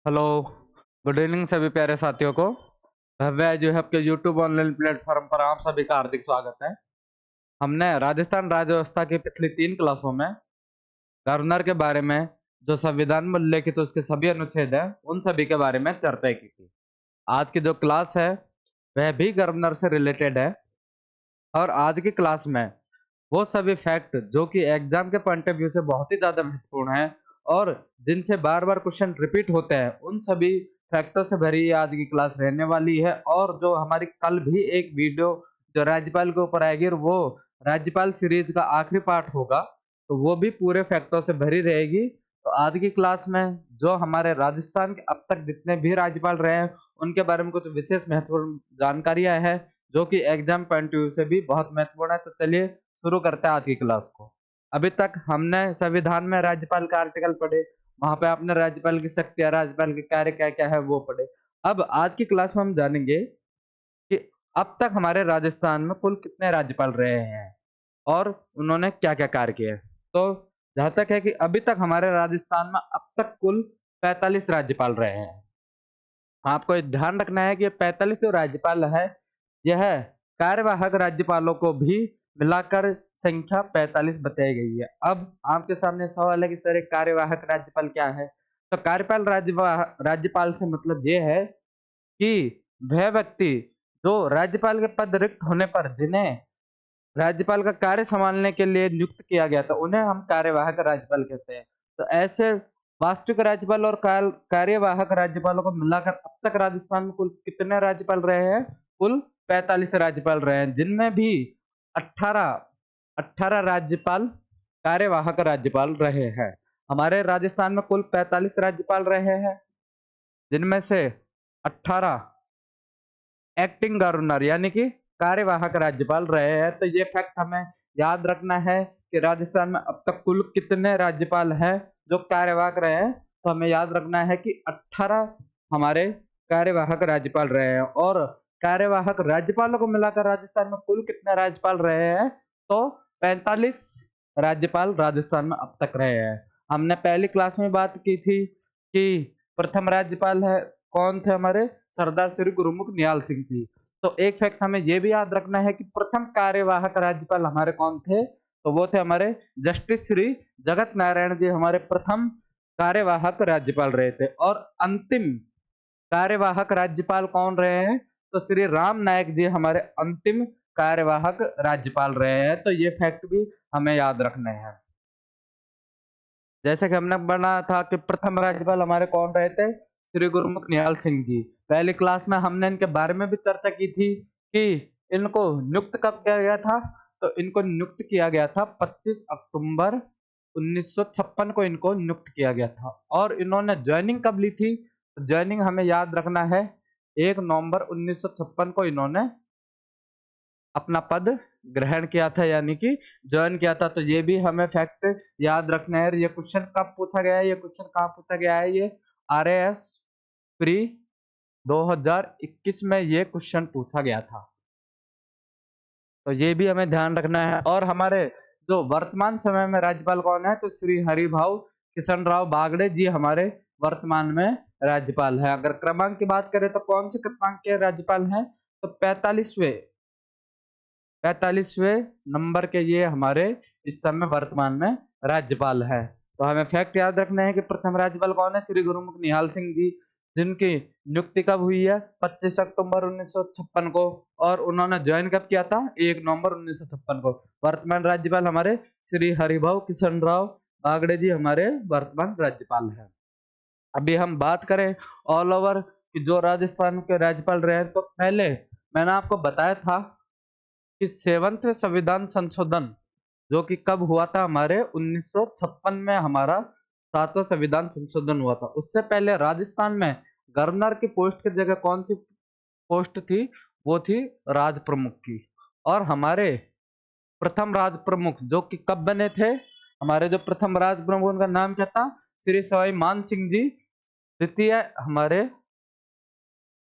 Hello, good evening सभी प्यारे साथियों को। भव्य जो है आपके यूट्यूब ऑनलाइन प्लेटफॉर्म पर आप सभी का हार्दिक स्वागत है। हमने राजस्थान राज्य व्यवस्था की पिछली 3 क्लासों में गवर्नर के बारे में, जो संविधान में उल्लेखित उसके सभी अनुच्छेद हैं, उन सभी के बारे में चर्चा की थी। आज की जो क्लास है वह भी गवर्नर से रिलेटेड है और आज की क्लास में वो सभी फैक्ट जो कि एग्जाम के पॉइंट ऑफ व्यू से बहुत ही ज्यादा महत्वपूर्ण है और जिनसे बार बार क्वेश्चन रिपीट होते हैं, उन सभी फैक्टों से भरी आज की क्लास रहने वाली है। और जो हमारी कल भी एक वीडियो जो राज्यपाल के ऊपर आएगी और वो राज्यपाल सीरीज का आखिरी पार्ट होगा, तो वो भी पूरे फैक्टों से भरी रहेगी। तो आज की क्लास में जो हमारे राजस्थान के अब तक जितने भी राज्यपाल रहे हैं उनके बारे में कुछ विशेष महत्वपूर्ण जानकारियां हैं जो कि एग्जाम पॉइंट ऑफ व्यू से भी बहुत महत्वपूर्ण है। तो चलिए शुरू करते हैं आज की क्लास को। अभी तक हमने संविधान में राज्यपाल का आर्टिकल पढ़े, वहां पे आपने राज्यपाल की शक्तियां, राज्यपाल के कार्य क्या क्या है वो पढ़े। अब आज की क्लास में हम जानेंगे कि अब तक हमारे राजस्थान में कुल कितने राज्यपाल रहे हैं और उन्होंने क्या क्या कार्य किए हैं। तो जहां तक है कि अभी तक हमारे राजस्थान में अब तक कुल 45 राज्यपाल रहे हैं। आपको ध्यान रखना है कि ये 45 जो राज्यपाल है, यह कार्यवाहक राज्यपालों को भी मिलाकर संख्या 45 बताई गई है। अब आपके सामने सवाल है कि सर एक कार्यवाहक राज्यपाल क्या है? तो कार्यपाल राज्यपाल से मतलब ये है कि वह व्यक्ति जो राज्यपाल के पद रिक्त होने पर जिन्हें राज्यपाल का कार्य संभालने के लिए नियुक्त किया गया था, उन्हें हम कार्यवाहक राज्यपाल कहते हैं। तो ऐसे वास्तविक राज्यपाल और कार्यवाहक राज्यपालों को मिलाकर अब तक राजस्थान में कुल कितने राज्यपाल रहे हैं? कुल 45 राज्यपाल रहे हैं, जिनमें भी 18 18 राज्यपाल कार्यवाहक राज्यपाल रहे हैं। हमारे राजस्थान में कुल 45 राज्यपाल रहे हैं, जिनमें से 18 एक्टिंग गवर्नर यानी कि कार्यवाहक राज्यपाल रहे हैं। तो ये फैक्ट हमें याद रखना है कि राजस्थान में अब तक कुल कितने राज्यपाल हैं जो कार्यवाहक रहे हैं। तो हमें याद रखना है कि 18 हमारे कार्यवाहक राज्यपाल रहे हैं। और कार्यवाहक राज्यपालों को मिलाकर राजस्थान में कुल कितने राज्यपाल रहे हैं? तो 45 राज्यपाल राजस्थान में अब तक रहे हैं। हमने पहली क्लास में बात की थी कि प्रथम राज्यपाल है कौन थे हमारे? सरदार श्री गुरुमुख निहाल सिंह जी। तो एक फैक्ट हमें यह भी याद रखना है कि प्रथम कार्यवाहक राज्यपाल हमारे कौन थे? तो वो थे हमारे जस्टिस श्री जगत नारायण जी, हमारे प्रथम कार्यवाहक राज्यपाल रहे थे। और अंतिम कार्यवाहक राज्यपाल कौन रहे हैं? तो श्री राम नायक जी हमारे अंतिम कार्यवाहक राज्यपाल रहे हैं। तो ये फैक्ट भी हमें याद रखने हैं। जैसे कि हमने बनाया था कि प्रथम राज्यपाल हमारे कौन रहे थे? श्री गुरुमुख निहाल सिंह जी। पहली क्लास में हमने इनके बारे में भी चर्चा की थी कि इनको नियुक्त कब किया गया था। तो इनको नियुक्त किया गया था 25 अक्टूबर 1956 को इनको नियुक्त किया गया था। और इन्होंने ज्वाइनिंग कब ली थी? तो ज्वाइनिंग हमें याद रखना है 1 नवंबर 1956 को इन्होंने अपना पद ग्रहण किया था, यानी कि ज्वाइन किया था। तो ये भी हमें फैक्ट याद रखना है। ये क्वेश्चन कब पूछा गया है? ये क्वेश्चन कहाँ पूछा गया है? ये आरएएस प्री 2021 में ये क्वेश्चन पूछा गया था। तो ये भी हमें ध्यान रखना है। और हमारे जो वर्तमान समय में राज्यपाल कौन है? तो श्री हरिभाऊ किशन राव बागड़े जी हमारे वर्तमान में राज्यपाल है। अगर क्रमांक की बात करें तो कौन से क्रमांक के राज्यपाल हैं? तो 45वें नंबर के ये हमारे इस समय वर्तमान में राज्यपाल है। तो हमें फैक्ट याद रखना है कि प्रथम राज्यपाल कौन है? श्री गुरुमुख निहाल सिंह जी, जिनकी नियुक्ति कब हुई है? 25 अक्टूबर 1956 को। और उन्होंने ज्वाइन कब किया था? 1 नवंबर 1956 को। वर्तमान राज्यपाल हमारे श्री हरिभाऊ किशन राव बागड़े जी हमारे वर्तमान राज्यपाल है। अभी हम बात करें ऑल ओवर कि जो राजस्थान के राज्यपाल रहे हैं, तो पहले मैंने आपको बताया था कि 7वें संविधान संशोधन जो कि कब हुआ था? हमारे 1956 में हमारा 7वां संविधान संशोधन हुआ था। उससे पहले राजस्थान में गवर्नर की पोस्ट की जगह कौन सी पोस्ट थी? वो थी राज प्रमुख की। और हमारे प्रथम राज प्रमुख जो कि कब बने थे? हमारे जो प्रथम राज प्रमुख उनका नाम क्या था? श्री सवाई मान सिंह जी द्वितीय हमारे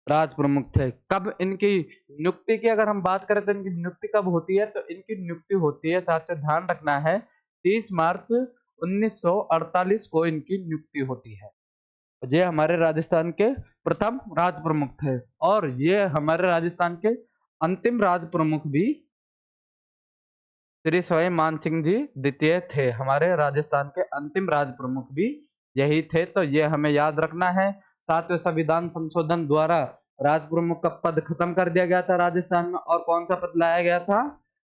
राज प्रमुख थे। कब इनकी नियुक्ति की अगर हम बात करें तो इनकी नियुक्ति कब होती है? तो इनकी नियुक्ति होती है, साथ में ध्यान रखना है, 30 मार्च 1948 को इनकी नियुक्ति होती है। ये हमारे राजस्थान के प्रथम राज प्रमुख थे, और ये हमारे राजस्थान के अंतिम राज प्रमुख भी श्री स्वयं मान सिंह जी द्वितीय थे। हमारे राजस्थान के अंतिम राज प्रमुख भी यही थे, तो ये हमें याद रखना है। 7वें संविधान संशोधन द्वारा राज प्रमुख का पद खत्म कर दिया गया था राजस्थान में, और कौन सा पद लाया गया था?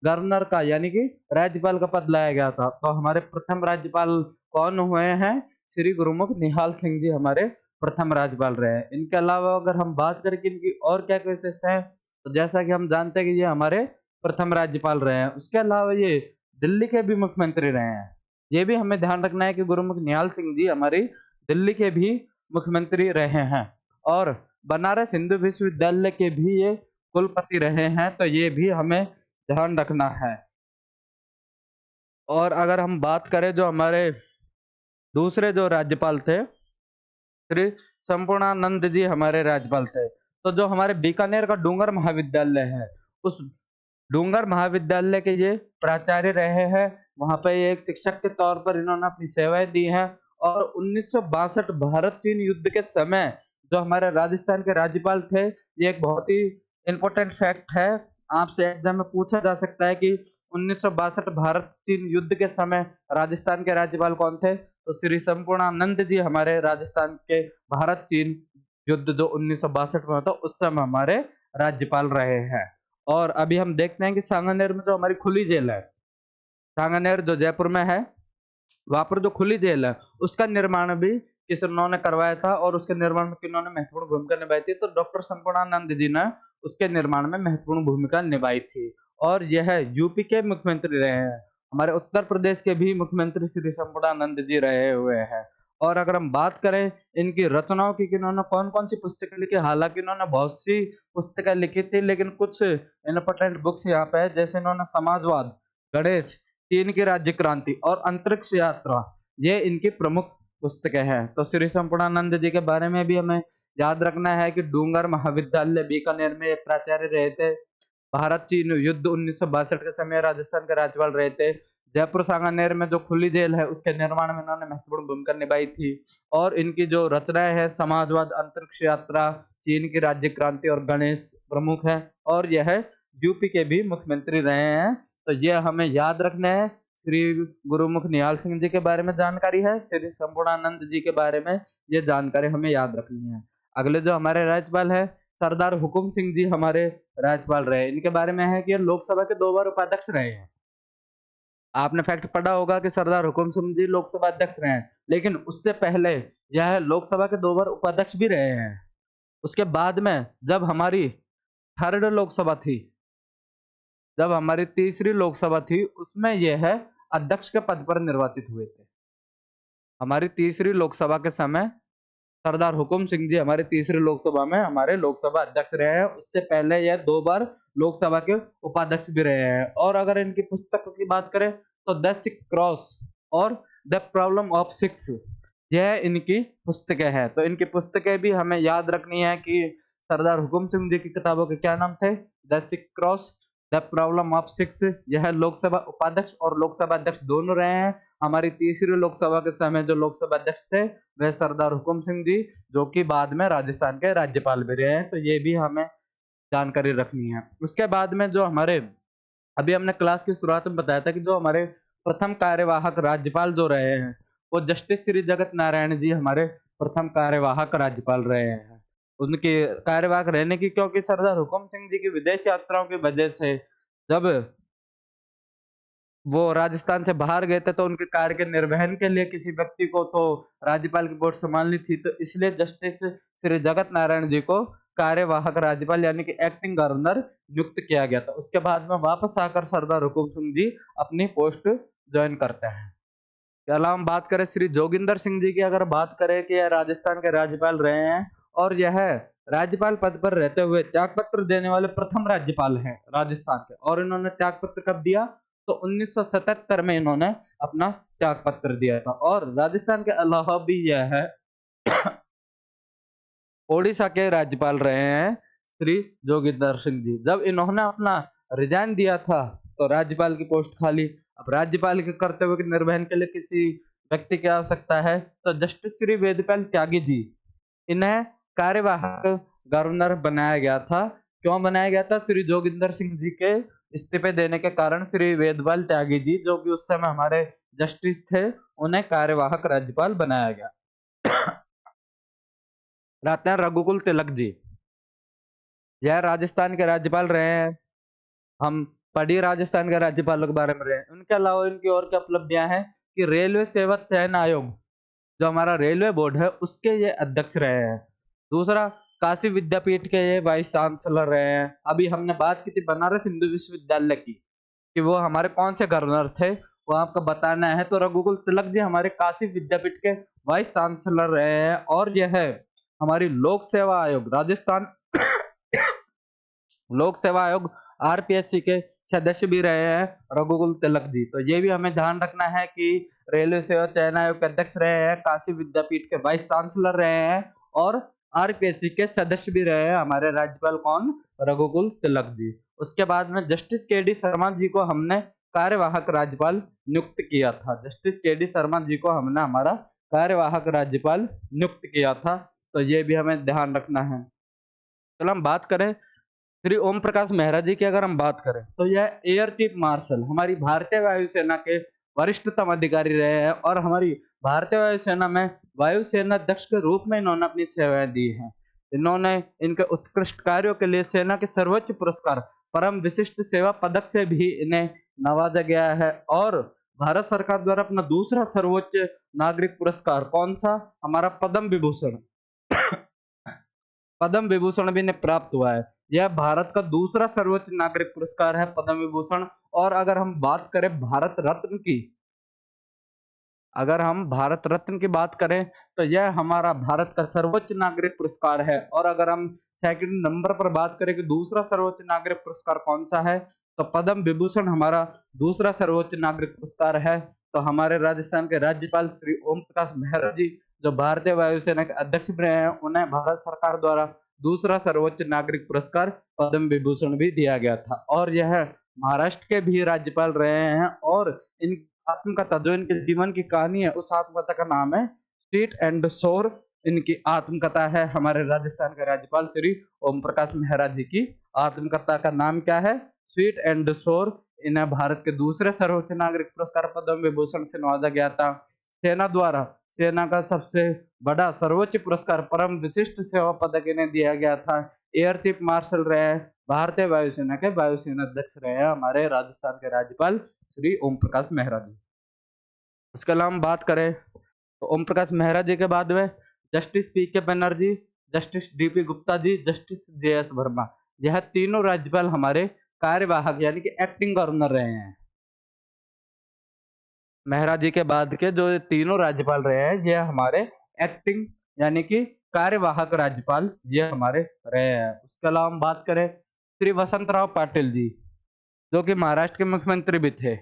गवर्नर का, यानी कि राज्यपाल का पद लाया गया था। तो हमारे प्रथम राज्यपाल कौन हुए हैं? श्री गुरुमुख निहाल सिंह जी हमारे प्रथम राज्यपाल रहे हैं। इनके अलावा अगर हम बात करें कि इनकी और क्या क्या विशेषता है, तो जैसा कि हम जानते हैं कि ये हमारे प्रथम राज्यपाल रहे हैं। उसके अलावा ये दिल्ली के भी मुख्यमंत्री रहे हैं। ये भी हमें ध्यान रखना है कि गुरुमुख निहाल सिंह जी हमारी दिल्ली के भी मुख्यमंत्री रहे हैं, और बनारस हिंदू विश्वविद्यालय के भी ये कुलपति रहे हैं, तो ये भी हमें ध्यान रखना है। और अगर हम बात करें जो हमारे दूसरे जो राज्यपाल थे, श्री संपूर्णानंद जी हमारे राज्यपाल थे। तो जो हमारे बीकानेर का डूंगर महाविद्यालय है, उस डूंगर महाविद्यालय के ये प्राचार्य रहे हैं। वहां पे ये एक शिक्षक के तौर पर इन्होंने अपनी सेवाएं दी हैं, और 1962 भारत चीन युद्ध के समय जो हमारे राजस्थान के राज्यपाल थे, ये एक बहुत ही इंपॉर्टेंट फैक्ट है। आपसे एग्जाम में पूछा जा सकता है कि 1962 भारत चीन युद्ध के समय राजस्थान के राज्यपाल कौन थे? तो श्री संपूर्णानंद जी हमारे राजस्थान के भारत चीन युद्ध जो 1962 में हुआ था, उस समय हमारे राज्यपाल रहे हैं। और अभी हम देखते हैं कि सांगानेर में जो हमारी खुली जेल है, सांगानेर जो जयपुर में है, वहां पर जो खुली जेल है, उसका निर्माण भी किन्होंने करवाया था, और उसके निर्माण में किन्होंने महत्वपूर्ण भूमिका निभाई थी? तो डॉक्टर संपूर्णानंद जी ने उसके निर्माण में महत्वपूर्ण भूमिका निभाई थी। और यह यूपी के मुख्यमंत्री रहे हैं। हमारे उत्तर प्रदेश के भी मुख्यमंत्री श्री संपूर्णानंद जी रहे हुए हैं। और अगर हम बात करें इनकी रचनाओं की कि इन्होंने कौन कौन सी पुस्तकें लिखी, हालांकि इन्होंने बहुत सी पुस्तकें लिखी थी, लेकिन कुछ इंपॉर्टेंट बुक्स यहाँ पे है। जैसे इन्होंने समाजवाद, गणेश, चीन की राज्य क्रांति और अंतरिक्ष यात्रा, ये इनकी प्रमुख पुस्तकें हैं। तो श्री संपूर्णानंद जी के बारे में भी हमें याद रखना है कि डूंगर महाविद्यालय बीकानेर में प्राचार्य रहे थे। भारत चीन युद्ध 1962 के समय राजस्थान के राज्यपाल रहे थे। जयपुर सांगानेर में जो खुली जेल है, उसके निर्माण में इन्होंने महत्वपूर्ण भूमिका निभाई थी। और इनकी जो रचनाएं हैं, समाजवाद, अंतरिक्ष यात्रा, चीन की राज्य क्रांति और गणेश प्रमुख है। और यह यूपी के भी मुख्यमंत्री रहे हैं। तो यह हमें याद रखना है। श्री गुरुमुख निहाल सिंह जी के बारे में जानकारी है, श्री संपूर्णानंद जी के बारे में ये जानकारी हमें याद रखनी है। अगले जो हमारे राज्यपाल है, सरदार हुकुम सिंह जी हमारे राज्यपाल रहे। इनके बारे में है कि ये लोकसभा के 2 बार उपाध्यक्ष रहे हैं। आपने फैक्ट पढ़ा होगा कि सरदार हुकुम सिंह जी लोकसभा अध्यक्ष रहे हैं, लेकिन उससे पहले यह लोकसभा के 2 बार उपाध्यक्ष भी रहे हैं। उसके बाद में जब हमारी थर्ड लोकसभा थी, जब हमारी तीसरी लोकसभा थी, उसमें यह अध्यक्ष के पद पर निर्वाचित हुए थे। हमारी तीसरी लोकसभा के समय सरदार हुकुम सिंह जी हमारे तीसरी लोकसभा में हमारे लोकसभा अध्यक्ष रहे हैं। उससे पहले यह 2 बार लोकसभा के उपाध्यक्ष भी रहे हैं। और अगर इनकी पुस्तकों की बात करें, तो द सिख क्रॉस और द प्रॉब्लम ऑफ सिक्स, यह इनकी पुस्तकें हैं। तो इनकी पुस्तकें भी हमें याद रखनी है कि सरदार हुकुम सिंह जी की किताबों के क्या नाम थे? The Sikh cross, the problem of six. यह लोकसभा उपाध्यक्ष और लोकसभा अध्यक्ष दोनों रहे हैं। हमारी तीसरी लोकसभा के समय जो लोकसभा अध्यक्ष थे, वह सरदार हुकुम सिंह जी, जो कि बाद में राजस्थान के राज्यपाल भी रहे हैं। तो ये भी हमें जानकारी रखनी है। उसके बाद में जो हमारे, अभी हमने क्लास की शुरुआत में बताया था कि जो हमारे प्रथम कार्यवाहक राज्यपाल जो रहे हैं, वो जस्टिस श्री जगत नारायण जी हमारे प्रथम कार्यवाहक राज्यपाल रहे हैं। उनके कार्यवाहक रहने की, क्योंकि सरदार हुकुम सिंह जी की विदेश यात्राओं की वजह से जब वो राजस्थान से बाहर गए थे, तो उनके कार्य के निर्वहन के लिए किसी व्यक्ति को तो राज्यपाल की पोस्ट संभालनी थी, तो इसलिए जस्टिस श्री जगत नारायण जी को कार्यवाहक राज्यपाल यानी कि एक्टिंग गवर्नर नियुक्त किया गया था। उसके बाद में वापस आकर सरदार हुकुम सिंह जी अपनी पोस्ट ज्वाइन करते हैं। इसके अलावा हम बात करें श्री जोगिंदर सिंह जी की, अगर बात करें कि यह राजस्थान के राज्यपाल रहे हैं, और यह राज्यपाल पद पर रहते हुए त्यागपत्र देने वाले प्रथम राज्यपाल हैं राजस्थान के। और इन्होंने त्यागपत्र कब दिया? तो 1977 में इन्होंने अपना त्यागपत्र दिया था। और राजस्थान के अलावा भी यह है ओडिशा के राज्यपाल रहे हैं श्री जोगिंदर सिंह जी। जब इन्होंने अपना रिजाइन दिया था, तो राज्यपाल की पोस्ट खाली। अब राज्यपाल के कर्तव्य के निर्वहन के लिए किसी व्यक्ति की आवश्यकता है, तो जस्टिस श्री वेदपाल त्यागी जी इन्हें कार्यवाहक गवर्नर बनाया गया था। क्यों बनाया गया था? श्री जोगिंदर सिंह जी के इस्तीफे देने के कारण श्री वेदपाल त्यागी जी, जो कि उस समय हमारे जस्टिस थे, उन्हें कार्यवाहक राज्यपाल बनाया गया। रहते हैं रघुकुल तिलक जी। यह राजस्थान के राज्यपाल रहे हैं। हम पढ़िए राजस्थान के राज्यपालों के बारे में रहे हैं। उनके अलावा इनकी और क्या उपलब्धियां हैं कि रेलवे सेवा चयन आयोग, जो हमारा रेलवे बोर्ड है, उसके ये अध्यक्ष रहे हैं। दूसरा, काशी विद्यापीठ के ये वाइस चांसलर रहे हैं। अभी हमने बात की थी बनारस हिंदू विश्वविद्यालय की, कि वो हमारे कौन से गवर्नर थे, वो आपको बताना है। तो रघुकुल तिलक जी हमारे काशी विद्यापीठ के वाइस चांसलर रहे हैं। और यह है हमारी लोक सेवा आयोग, राजस्थान लोक सेवा आयोग आरपीएससी के सदस्य भी रहे हैं रघुकुल तिलक जी। तो ये भी हमें ध्यान रखना है कि रेलवे सेवा चयन आयोग के अध्यक्ष रहे हैं, काशी विद्यापीठ के वाइस चांसलर रहे हैं और आरपीएससी के सदस्य भी रहे हैं हमारे राज्यपाल कौन? रघुकुल तिलक जी। उसके बाद में जस्टिस के डी शर्मा जी को हमने कार्यवाहक राज्यपाल नियुक्त किया था। जस्टिस के डी शर्मा जी को हमने हमारा कार्यवाहक राज्यपाल नियुक्त किया था। तो ये भी हमें ध्यान रखना है। चलो हम बात करें श्री ओम प्रकाश मेहरा जी की। अगर हम बात करें तो यह एयर चीफ मार्शल, हमारी भारतीय वायुसेना के वरिष्ठतम अधिकारी रहे हैं और हमारी भारतीय वायुसेना में वायुसेना अध्यक्ष के रूप में इन्होंने अपनी सेवाएं दी हैं। इन्होंने इनके उत्कृष्ट कार्यों के लिए सेना के सर्वोच्च पुरस्कार परम विशिष्ट सेवा पदक से भी इन्हें नवाजा गया है। और भारत सरकार द्वारा अपना दूसरा सर्वोच्च नागरिक पुरस्कार कौन सा? हमारा पद्म विभूषण पद्म विभूषण भी इन्हें प्राप्त हुआ है। यह भारत का दूसरा सर्वोच्च नागरिक पुरस्कार है पद्म विभूषण। और अगर हम बात करें भारत रत्न की, अगर हम भारत रत्न की बात करें तो यह हमारा भारत का सर्वोच्च नागरिक पुरस्कार है। और अगर हम सेकंड नंबर पर बात करें कि दूसरा सर्वोच्च नागरिक पुरस्कार कौन सा है, तो पद्म विभूषण हमारा दूसरा सर्वोच्च नागरिक पुरस्कार है। तो हमारे राजस्थान के राज्यपाल श्री ओम प्रकाश मेहरा जी, जो भारतीय वायुसेना के अध्यक्ष भी रहे हैं, उन्हें भारत सरकार द्वारा दूसरा सर्वोच्च नागरिक पुरस्कार पद्म विभूषण भी दिया गया था। और यह महाराष्ट्र के भी राज्यपाल रहे हैं। और इन आत्मकथा, जो इनके जीवन की कहानी है, उस आत्मकथा का नाम है स्ट्रीट एंड शोर। इनकी आत्मकथा है हमारे राजस्थान के राज्यपाल श्री ओम प्रकाश मेहरा जी की। आत्मकथा का नाम क्या है? स्वीट एंड शोर। इन्हें भारत के दूसरे सर्वोच्च नागरिक पुरस्कार पद्म विभूषण से नवाजा गया था। सेना द्वारा सेना का सबसे बड़ा सर्वोच्च पुरस्कार परम विशिष्ट सेवा पदक इन्हें दिया गया था। एयर चीफ मार्शल रहे हैं, भारतीय वायुसेना के वायुसेना अध्यक्ष रहे हैं हमारे राजस्थान के राज्यपाल श्री ओम प्रकाश मेहरा जी। उसके अलावा हम बात करें तो ओम प्रकाश मेहरा जी के बाद में जस्टिस पी के Banerjee, justice DP Gupta ji, justice J S Verma, यह तीनों राज्यपाल हमारे कार्यवाहक यानी कि एक्टिंग गवर्नर रहे हैं। मेहरा जी के बाद के जो तीनों राज्यपाल रहे हैं, ये हमारे एक्टिंग यानी कि कार्यवाहक राज्यपाल ये हमारे रहे हैं। उसके अलावा हम बात करें श्री वसंत राव पाटिल जी, जो कि महाराष्ट्र के मुख्यमंत्री भी थे,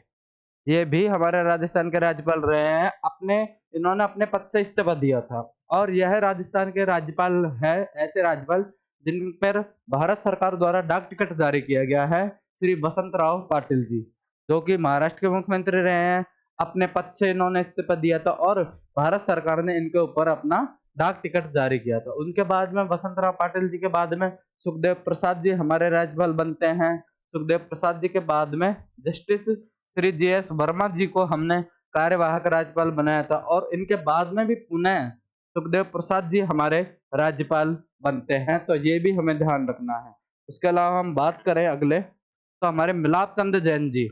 ये भी हमारे राजस्थान के राज्यपाल रहे हैं। इन्होंने अपने पद से इस्तीफा दिया था। और यह राजस्थान के राज्यपाल है, ऐसे राज्यपाल जिन पर भारत सरकार द्वारा डाक टिकट जारी किया गया है, श्री वसंत राव पाटिल जी, जो कि महाराष्ट्र के मुख्यमंत्री रहे हैं। अपने पद से इन्होंने इस्तीफा दिया था और भारत सरकार ने इनके ऊपर अपना डाक टिकट जारी किया था। उनके बाद में वसंत राव पाटिल जी के बाद में सुखदेव प्रसाद जी हमारे राज्यपाल बनते हैं। सुखदेव प्रसाद जी के बाद में justice Shri J S Verma ji को हमने कार्यवाहक राज्यपाल बनाया था। और इनके बाद में भी पुनः सुखदेव प्रसाद जी हमारे राज्यपाल बनते हैं। तो ये भी हमें ध्यान रखना है। उसके अलावा हम बात करें अगले, तो हमारे मिलाप चंद जैन जी,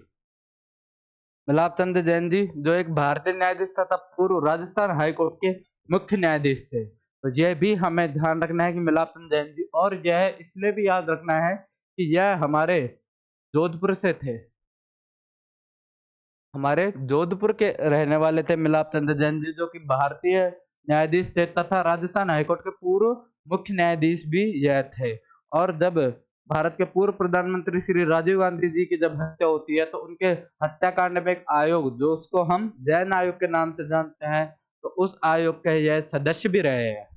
मिलाप चंद जैन जी जो एक भारतीय न्यायाधीश तथा पूर्व राजस्थान हाईकोर्ट के मुख्य न्यायाधीश थे। तो यह भी हमें ध्यान रखना है कि मिलाप चंद जैन जी, और यह इसलिए भी याद रखना है कि यह हमारे जोधपुर से थे, हमारे जोधपुर के रहने वाले थे मिलाप चंद जैन जी, जो कि भारतीय न्यायाधीश थे तथा राजस्थान हाईकोर्ट के पूर्व मुख्य न्यायाधीश भी यह थे। और जब भारत के पूर्व प्रधानमंत्री श्री राजीव गांधी जी की जब हत्या होती है, तो उनके हत्याकांड में एक आयोग, जो उसको हम जैन आयोग के नाम से जानते हैं, तो उस आयोग के यह सदस्य भी रहे हैं।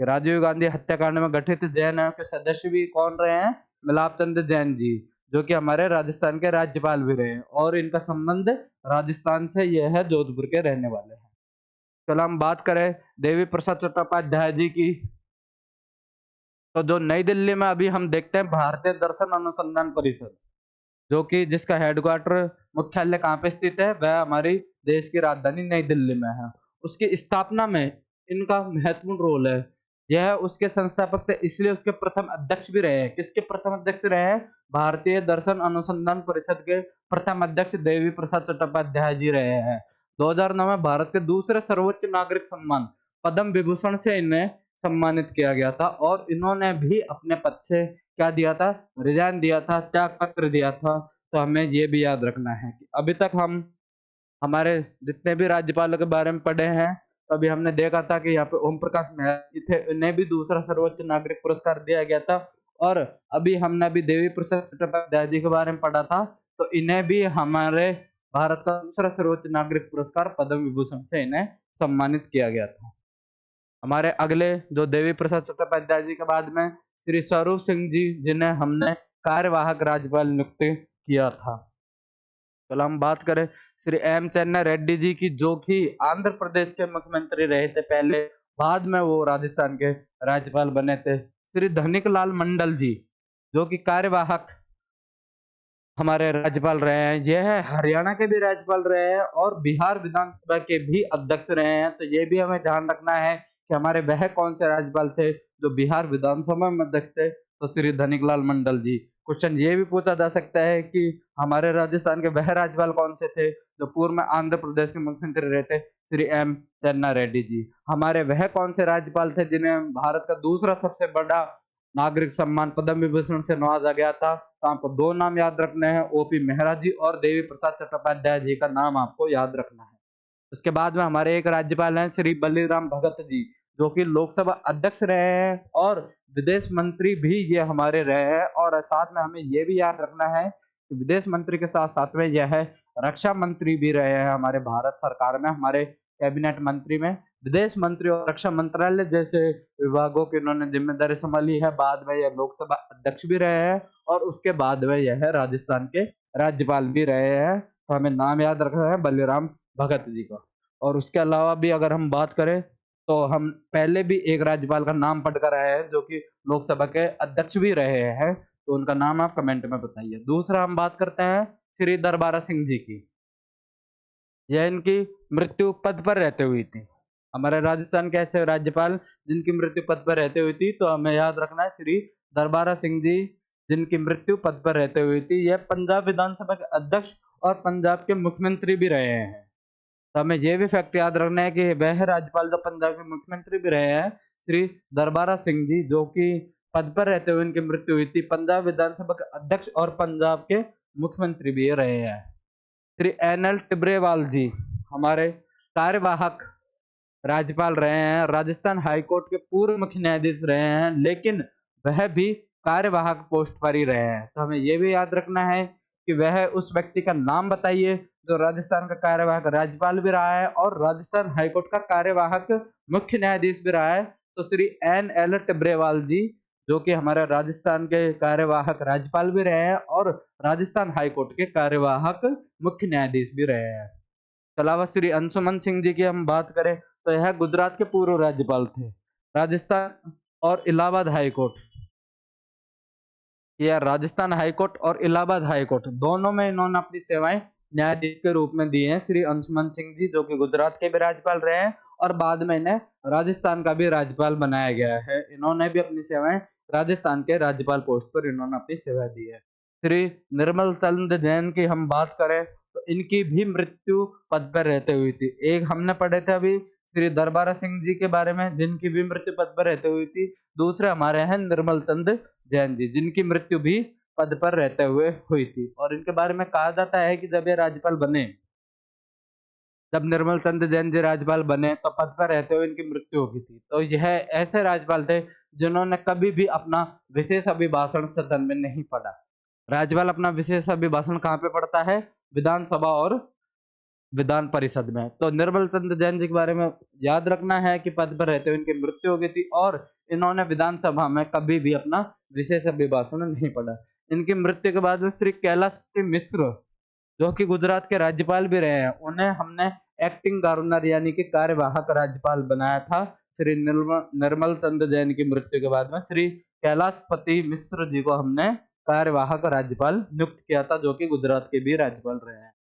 कि राजीव गांधी हत्याकांड में गठित जैन आयोग के सदस्य भी कौन रहे हैं? मिलाप चंद जैन जी, जो कि हमारे राजस्थान के राज्यपाल भी रहे हैं। और इनका संबंध राजस्थान से यह है, जोधपुर के रहने वाले हैं। चलो हम बात करें देवी प्रसाद चट्टोपाध्याय जी की। तो जो नई दिल्ली में अभी हम देखते हैं भारतीय दर्शन अनुसंधान परिषद, जो कि जिसका हेडक्वार्टर मुख्यालय कहाँ पे स्थित है, वह हमारी देश की राजधानी नई दिल्ली में है। उसकी स्थापना में इनका महत्वपूर्ण रोल है। यह उसके संस्थापक थे, इसलिए उसके प्रथम अध्यक्ष भी रहे हैं। किसके प्रथम अध्यक्ष रहे हैं? भारतीय दर्शन अनुसंधान परिषद के प्रथम अध्यक्ष देवी प्रसाद चट्टोपाध्याय जी रहे हैं। 2009 में भारत के दूसरे सर्वोच्च नागरिक सम्मान पद्म विभूषण से इन्हें सम्मानित किया गया था और इन्होंने भी अपने पद से क्या दिया था? रिज़ाइन दिया था, त्याग पत्र दिया था। तो हमें ये भी याद रखना है कि अभी तक हम हमारे जितने भी राज्यपालों के बारे में पढ़े हैं, तो अभी हमने देखा था कि यहाँ पे ओम प्रकाश महर्षि थे, इन्हें भी दूसरा सर्वोच्च नागरिक पुरस्कार दिया गया था और अभी हमने अभी देवी प्रसाद चट्टोपाध्याय जी के बारे में पढ़ा था, तो इन्हें भी हमारे भारत का दूसरा सर्वोच्च नागरिक पुरस्कार पद्म विभूषण से इन्हें सम्मानित किया गया था। हमारे अगले जो देवी प्रसाद चट्टोपाध्याय जी के बाद में श्री स्वरूप सिंह जी, जिन्हें हमने कार्यवाहक राज्यपाल नियुक्त किया था। चलो हम बात करें श्री एम चन्ना रेड्डी जी की, जो कि आंध्र प्रदेश के मुख्यमंत्री रहे थे पहले, बाद में वो राजस्थान के राज्यपाल बने थे। श्री धनिक लाल मंडल जी, जो कि कार्यवाहक हमारे राज्यपाल रहे हैं। यह हरियाणा के भी राज्यपाल रहे हैं और बिहार विधानसभा के भी अध्यक्ष रहे हैं। तो ये भी हमें ध्यान रखना है कि हमारे वह कौन से राज्यपाल थे जो बिहार विधानसभा में अध्यक्ष थे, तो श्री धनिकलाल मंडल जी। क्वेश्चन ये भी पूछा जा सकता है कि हमारे राजस्थान के वह राज्यपाल कौन से थे जो पूर्व में आंध्र प्रदेश के मुख्यमंत्री रहे थे? श्री एम चन्ना रेड्डी जी। हमारे वह कौन से राज्यपाल थे जिन्हें भारत का दूसरा सबसे बड़ा नागरिक सम्मान पद्म विभूषण से नवाजा गया था? तो आपको दो नाम याद रखने हैं, ओपी मेहरा जी और देवी प्रसाद चट्टोपाध्याय जी का नाम आपको याद रखना है। उसके बाद में हमारे एक राज्यपाल हैं श्री बलिराम भगत जी, जो कि लोकसभा अध्यक्ष रहे हैं और विदेश मंत्री भी ये हमारे रहे हैं। और साथ में हमें ये भी याद रखना है कि विदेश मंत्री के साथ साथ में यह रक्षा मंत्री भी रहे हैं हमारे भारत सरकार में, हमारे कैबिनेट मंत्री में। विदेश मंत्री और रक्षा मंत्रालय जैसे विभागों की इन्होंने जिम्मेदारी संभाली है। बाद में यह लोकसभा अध्यक्ष भी रहे हैं और उसके बाद में यह राजस्थान के राज्यपाल भी रहे हैं। तो हमें नाम याद रखना है बलिराम भगत जी का। और उसके अलावा भी अगर हम बात करें तो हम पहले भी एक राज्यपाल का नाम पढ़कर आए हैं जो कि लोकसभा के अध्यक्ष भी रहे हैं, तो उनका नाम आप कमेंट में बताइए। दूसरा हम बात करते हैं श्री दरबारा सिंह जी की। यह इनकी मृत्यु पद पर रहते हुई थी। हमारे राजस्थान के ऐसे राज्यपाल जिनकी मृत्यु पद पर रहते हुई थी, तो हमें याद रखना है श्री दरबारा सिंह जी, जिनकी मृत्यु पद पर रहते हुई थी। यह पंजाब विधानसभा के अध्यक्ष और पंजाब के मुख्यमंत्री भी रहे हैं। तो हमें ये भी फैक्ट याद रखना है कि वह राज्यपाल जो पंजाब के मुख्यमंत्री भी रहे हैं, श्री दरबारा सिंह जी, जो कि पद पर रहते हुए उनकी मृत्यु हुई थी। पंजाब विधानसभा के अध्यक्ष और पंजाब के मुख्यमंत्री भी रहे हैं। श्री एन.एल. टिब्रेवाल जी हमारे कार्यवाहक राज्यपाल रहे हैं, राजस्थान हाई कोर्ट के पूर्व मुख्य न्यायाधीश रहे हैं, लेकिन वह भी कार्यवाहक पोस्ट पर ही रहे हैं। तो हमें यह भी याद रखना है कि वह उस व्यक्ति का नाम बताइए जो राजस्थान का कार्यवाहक राज्यपाल भी रहा है और राजस्थान हाई कोर्ट का कार्यवाहक मुख्य न्यायाधीश भी रहा है। तो श्री एन.एल. टिब्रेवाल जी, जो कि हमारे राजस्थान के कार्यवाहक राज्यपाल भी रहे हैं और राजस्थान हाई कोर्ट के कार्यवाहक मुख्य न्यायाधीश भी रहे हैं। इसके अलावा श्री अंशुमन सिंह जी की हम बात करें तो यह गुजरात के पूर्व राज्यपाल थे। राजस्थान और इलाहाबाद हाई कोर्ट, या राजस्थान हाई कोर्ट और इलाहाबाद हाई कोर्ट दोनों में इन्होंने अपनी सेवाएं न्यायाधीश के रूप में दी हैं। श्री अंशुमन सिंह जी, जो कि गुजरात के भी राज्यपाल रहे हैं और बाद में इन्हें राजस्थान का भी राज्यपाल बनाया गया है। इन्होंने भी अपनी सेवाएं राजस्थान के राज्यपाल पोस्ट पर इन्होंने अपनी सेवा दी है। श्री निर्मल चंद जैन की हम बात करें तो इनकी भी मृत्यु पद पर रहते हुई थी। एक हमने पढ़े थे अभी श्री दरबारा सिंह जी के बारे में, जिनकी भी मृत्यु पद पर रहते हुई थी। दूसरे हमारे हैं निर्मल चंद जैन जी, जिनकी मृत्यु भी पद पर रहते हुए हुई थी। और इनके बारे में कहा जाता है कि जब ये राज्यपाल बने, जब निर्मल चंद जैन जी राज्यपाल बने, तो पद पर रहते हुए इनकी मृत्यु हो गई थी। तो यह ऐसे राज्यपाल थे जिन्होंने कभी भी अपना विशेष अभिभाषण सदन में नहीं पढ़ा। राज्यपाल अपना विशेष अभिभाषण कहाँ पे पढ़ता है? विधानसभा और विधान परिषद में। तो निर्मल चंद जैन जी के बारे में याद रखना है कि पद पर रहते हुए इनकी मृत्यु हो गई थी और इन्होंने विधानसभा में कभी भी अपना विशेष अभिभाषण नहीं पढ़ा। इनकी मृत्यु के बाद में श्री कैलाश मिश्र, जो कि गुजरात के राज्यपाल भी रहे हैं, उन्हें हमने एक्टिंग गवर्नर यानी कि कार्यवाहक राज्यपाल बनाया था। श्री निर्मल चंद जैन की मृत्यु के बाद में श्री कैलाशपति मिश्र जी को हमने कार्यवाहक राज्यपाल नियुक्त किया था, जो कि गुजरात के भी राज्यपाल रहे हैं।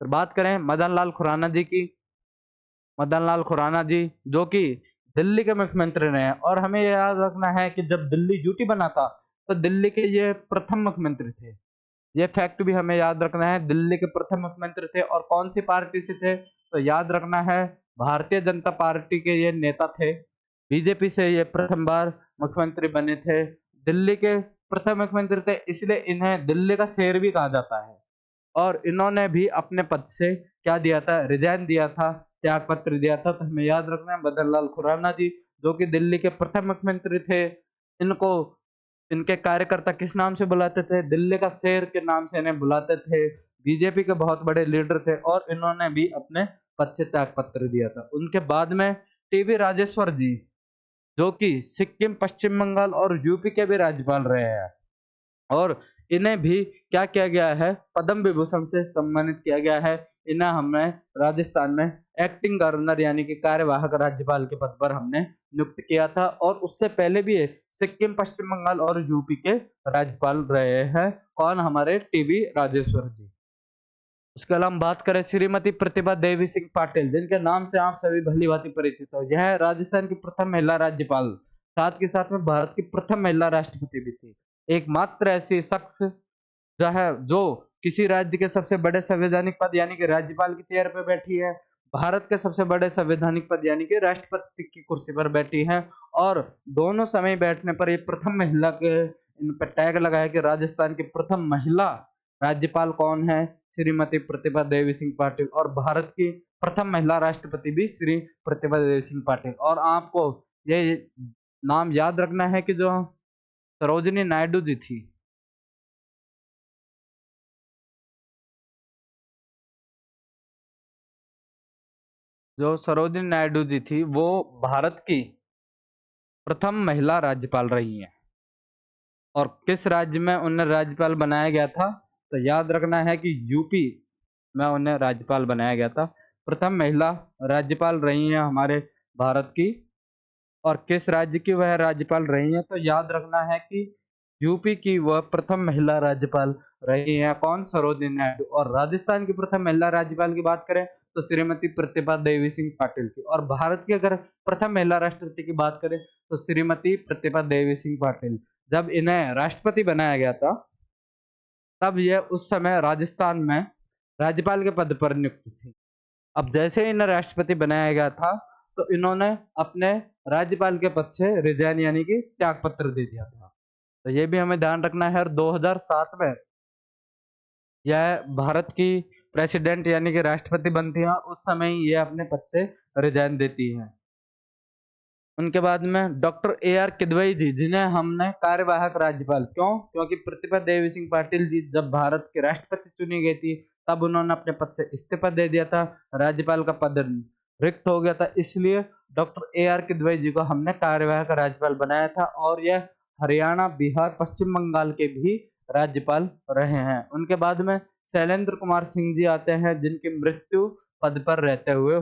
फिर बात करें मदन लाल खुराना जी की। मदन लाल खुराना जी जो कि दिल्ली के मुख्यमंत्री रहे हैं, और हमें याद रखना है कि जब दिल्ली यूटी बना था तो दिल्ली के ये प्रथम मुख्यमंत्री थे। ये फैक्ट भी हमें याद रखना है, दिल्ली के प्रथम मुख्यमंत्री थे और कौन सी पार्टी से थे, तो याद रखना है भारतीय जनता पार्टी के ये नेता थे। बीजेपी से ये प्रथम बार मुख्यमंत्री बने थे। दिल्ली के प्रथम मुख्यमंत्री थे, इसलिए इन्हें दिल्ली का शेर भी कहा जाता है। और इन्होंने भी अपने पद से क्या दिया था, रिजाइन दिया था, त्याग पत्र दिया था। तो हमें याद रखना है मदन लाल खुराना जी जो कि दिल्ली के प्रथम मुख्यमंत्री थे, इनको इनके कार्यकर्ता किस नाम से बुलाते थे, दिल्ली का शेर के नाम से इन्हें बुलाते थे। बीजेपी के बहुत बड़े लीडर थे और इन्होंने भी अपने पद से त्याग पत्र दिया था। उनके बाद में टीबी राजेश्वर जी जो कि सिक्किम, पश्चिम बंगाल और यूपी के भी राज्यपाल रहे हैं, और इन्हें भी क्या किया गया है, पद्म विभूषण से सम्मानित किया गया है। इन्हें हमने राजस्थान में एक्टिंग गवर्नर यानी कि कार्यवाहक राज्यपाल के पद पर हमने नियुक्त किया था, और उससे पहले भी ये सिक्किम, पश्चिम बंगाल और यूपी के राज्यपाल रहे हैं। कौन, हमारे टीबी राजेश्वर जी। उसके अलावा हम बात करें श्रीमती प्रतिभा देवी सिंह पाटिल, जिनके नाम से आप सभी भली भांति परिचित हो। यह राजस्थान की प्रथम महिला राज्यपाल, साथ के साथ में भारत की प्रथम महिला राष्ट्रपति भी थी। एकमात्र ऐसी शख्स जो है जो किसी राज्य के सबसे बड़े संवैधानिक पद यानी कि राज्यपाल की चेयर पे बैठी है, भारत के सबसे बड़े संवैधानिक पद यानी कि राष्ट्रपति की कुर्सी पर बैठी है, और दोनों समय बैठने पर ये प्रथम महिला के इन पर टैग लगाया कि राजस्थान की प्रथम महिला राज्यपाल कौन है, श्रीमती प्रतिभा देवी सिंह पाटिल, और भारत की प्रथम महिला राष्ट्रपति भी श्री प्रतिभा देवी सिंह पाटिल। और आपको ये नाम याद रखना है कि जो सरोजिनी नायडू जी थी, जो सरोजिनी नायडू जी थी वो भारत की प्रथम महिला राज्यपाल रही हैं। और किस राज्य में उन्हें राज्यपाल बनाया गया था, तो याद रखना है कि यूपी में उन्हें राज्यपाल बनाया गया था। प्रथम महिला राज्यपाल रही हैं हमारे भारत की, और किस राज्य की वह राज्यपाल रही हैं, तो याद रखना है कि यूपी की वह प्रथम महिला राज्यपाल रही हैं। कौन, सरोजिनी नायडू। और राजस्थान की प्रथम महिला राज्यपाल की बात करें तो श्रीमती प्रतिभा देवी सिंह पाटिल की, और भारत की अगर प्रथम महिला राष्ट्रपति की बात करें तो श्रीमती प्रतिभा देवी सिंह पाटिल। जब इन्हें राष्ट्रपति बनाया गया था तब यह उस समय राजस्थान में राज्यपाल के पद पर नियुक्त थी। अब जैसे ही इन्हें राष्ट्रपति बनाया गया था तो इन्होंने अपने राज्यपाल के पद से रिजाइन यानी कि त्याग पत्र दे दिया था। तो ये भी हमें ध्यान रखना है। और 2007 में यह भारत की प्रेसिडेंट यानी कि राष्ट्रपति बनती है, उस समय ही ये अपने पद से रिजाइन देती है। उनके बाद में डॉक्टर ए आर किदवई जी, जिन्हें हमने कार्यवाहक राज्यपाल, क्यों, क्योंकि प्रतिभा देवी सिंह पाटिल जी जब भारत के राष्ट्रपति चुनी गई थी तब उन्होंने अपने पद से इस्तीफा दे दिया था, राज्यपाल का पद रिक्त हो गया था, इसलिए डॉक्टर ए आर किदवई जी को हमने कार्यवाहक राज्यपाल बनाया था। और यह हरियाणा, बिहार, पश्चिम बंगाल के भी राज्यपाल रहे हैं। उनके बाद में शैलेंद्र कुमार सिंह जी आते हैं, जिनकी मृत्यु पद पर रहते हुए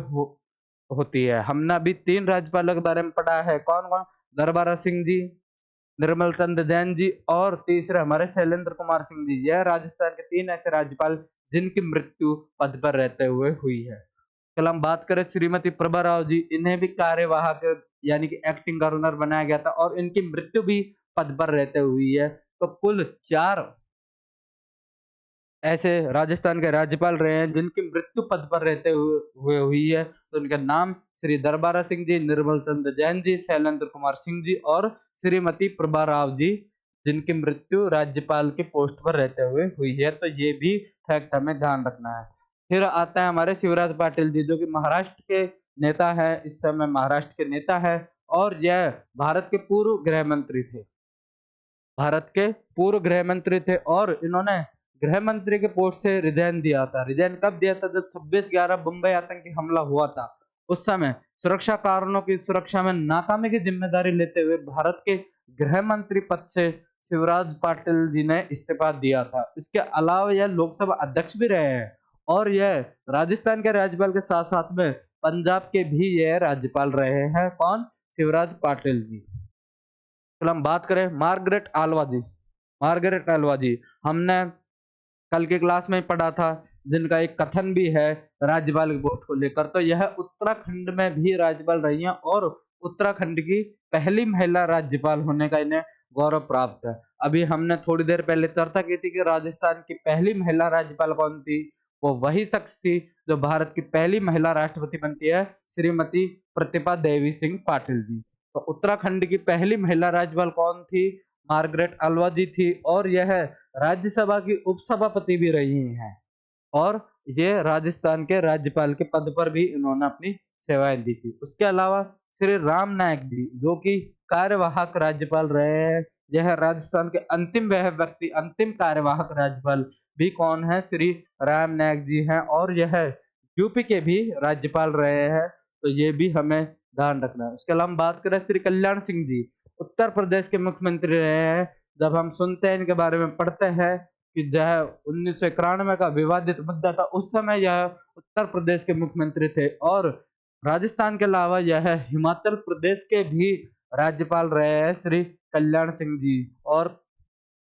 होती है। हमने अभी 3 राज्यपालों के बारे में पढ़ा है, कौन-कौन? दरबारा सिंह जी, निर्मल चंद जैन जी और तीसरे हमारे शैलेंद्र कुमार सिंह जी। यह राजस्थान के 3 ऐसे राज्यपाल जिनकी मृत्यु पद पर रहते हुए हुई है। कल हम बात करें श्रीमती प्रभा राव जी, इन्हें भी कार्यवाहक यानी कि एक्टिंग गवर्नर बनाया गया था और इनकी मृत्यु भी पद पर रहते हुई है। तो कुल 4 ऐसे राजस्थान के राज्यपाल रहे हैं जिनकी मृत्यु पद पर रहते हुए हुई है। तो उनके नाम श्री दरबारा सिंह जी, निर्मल चंद जैन जी, शैलेंद्र कुमार सिंह जी और श्रीमती प्रभा राव जी, जिनकी मृत्यु राज्यपाल के पोस्ट पर रहते हुए हुई है। तो ये भी फैक्ट हमें ध्यान रखना है। फिर आता है हमारे शिवराज पाटिल जी, जो कि महाराष्ट्र के नेता है, इस समय महाराष्ट्र के नेता है, और यह भारत के पूर्व गृह मंत्री थे। भारत के पूर्व गृह मंत्री थे और इन्होंने गृह मंत्री के पोस्ट से रिजाइन दिया था। रिजाइन कब दिया था? जब 26/11 मुंबई आतंकी हमला हुआ था। उस समय सुरक्षा कारणों की सुरक्षा में नाकामी की जिम्मेदारी लेते हुए भारत के गृह मंत्री पद से शिवराज पाटिल जी ने इस्तीफा दिया था। इसके अलावा यह लोकसभा अध्यक्ष भी रहे हैं और यह राजस्थान के राज्यपाल के साथ साथ में पंजाब के भी यह राज्यपाल रहे हैं। कौन? शिवराज पाटिल जी। चलो हम बात करें मार्गरेट आल्वा जी। मार्गरेट आल्वा जी हमने कल की क्लास में पढ़ा था, जिनका एक कथन भी है राज्यपाल के पोस्ट को लेकर। तो यह उत्तराखंड में भी राज्यपाल रही हैं और उत्तराखंड की पहली महिला राज्यपाल होने का इन्हें गौरव प्राप्त है। अभी हमने थोड़ी देर पहले चर्चा की थी कि राजस्थान की पहली महिला राज्यपाल कौन थी। वो वही शख्स थी जो भारत की पहली महिला राष्ट्रपति बनती है, श्रीमती प्रतिभा देवी सिंह पाटिल जी। तो उत्तराखंड की पहली महिला राज्यपाल कौन थी? मार्गरेट आल्वा जी थी और यह राज्यसभा की उपसभापति भी रही हैं और ये राजस्थान के राज्यपाल के पद पर भी इन्होंने अपनी सेवाएं दी थी। उसके अलावा श्री राम नाईक जी जो कि कार्यवाहक राज्यपाल रहे हैं, यह राजस्थान के अंतिम वह व्यक्ति अंतिम कार्यवाहक राज्यपाल भी कौन है? श्री राम नाईक जी हैं और यह यूपी के भी राज्यपाल रहे हैं। तो ये भी हमें ध्यान रखना है। उसके अलावा हम बात करें श्री कल्याण सिंह जी, उत्तर प्रदेश के मुख्यमंत्री रहे हैं। जब हम सुनते हैं इनके बारे में, पढ़ते हैं कि जो है 1991 का विवादित मुद्दा था, उस समय यह उत्तर प्रदेश के मुख्यमंत्री थे और राजस्थान के अलावा यह हिमाचल प्रदेश के भी राज्यपाल रहे हैं श्री कल्याण सिंह जी। और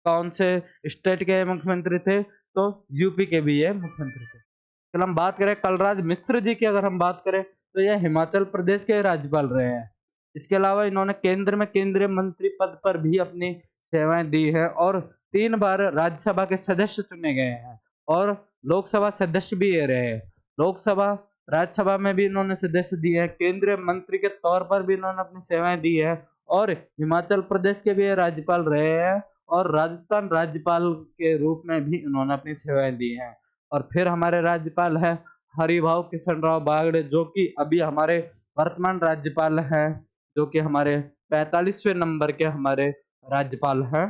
कौन से स्टेट के मुख्यमंत्री थे? तो यूपी के भी ये मुख्यमंत्री थे। चलो हम बात करें कलराज मिश्र जी की, अगर हम बात करें तो यह हिमाचल प्रदेश के राज्यपाल रहे हैं। इसके अलावा इन्होंने केंद्र में केंद्रीय मंत्री पद पर भी अपनी सेवाएं दी है और 3 बार राज्यसभा के सदस्य चुने गए हैं और लोकसभा सदस्य भी ये रहे हैं। लोकसभा, राज्यसभा में भी इन्होंने सदस्य दिए हैं, केंद्रीय मंत्री के तौर पर भी इन्होंने अपनी सेवाएं दी है और हिमाचल प्रदेश के भी ये राज्यपाल रहे हैं और राजस्थान राज्यपाल के रूप में भी इन्होंने अपनी सेवाएं दी हैं। और फिर हमारे राज्यपाल हैं हरिभाऊ कृष्णराव बागड़े, जो कि अभी हमारे वर्तमान राज्यपाल हैं, जो कि हमारे 45वें नंबर के हमारे राज्यपाल हैं।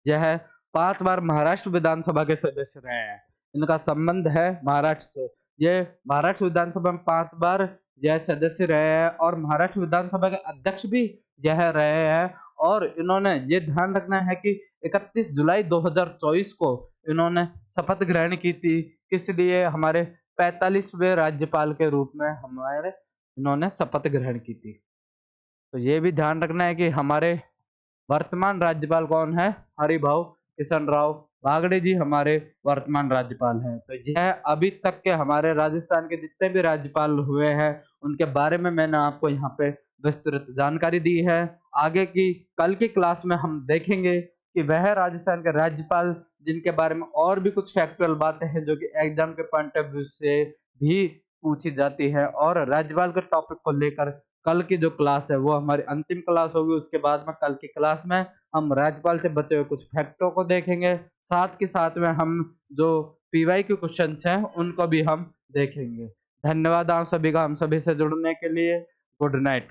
यह 5 बार महाराष्ट्र विधानसभा के सदस्य रहे हैं। इनका संबंध है महाराष्ट्र से। ये महाराष्ट्र विधानसभा में 5 बार यह सदस्य रहे हैं और महाराष्ट्र विधानसभा के अध्यक्ष भी यह रहे हैं। और इन्होंने ये ध्यान रखना है कि 31 जुलाई 2024 को इन्होंने शपथ ग्रहण की थी। किस लिए? हमारे 45वें राज्यपाल के रूप में हमारे इन्होंने शपथ ग्रहण की थी। तो ये भी ध्यान रखना है कि हमारे वर्तमान राज्यपाल कौन है? हरिभाऊ कृष्णराव बागड़े जी हमारे वर्तमान राज्यपाल हैं। तो यह अभी तक के हमारे राजस्थान के जितने भी राज्यपाल हुए हैं, उनके बारे में मैंने आपको यहाँ पे विस्तृत जानकारी दी है। आगे की कल की क्लास में हम देखेंगे कि वह राजस्थान के राज्यपाल जिनके बारे में और भी कुछ फैक्चुअल बातें हैं जो कि एग्जाम के पॉइंट ऑफ व्यू से भी पूछी जाती है। और राज्यपाल के टॉपिक को लेकर कल की जो क्लास है वो हमारी अंतिम क्लास होगी। उसके बाद में कल की क्लास में हम राज्यपाल से बचे हुए कुछ फैक्टों को देखेंगे, साथ के साथ में हम जो पीवाई के क्वेश्चंस हैं उनको भी हम देखेंगे। धन्यवाद आप सभी का हम सभी से जुड़ने के लिए। Good night.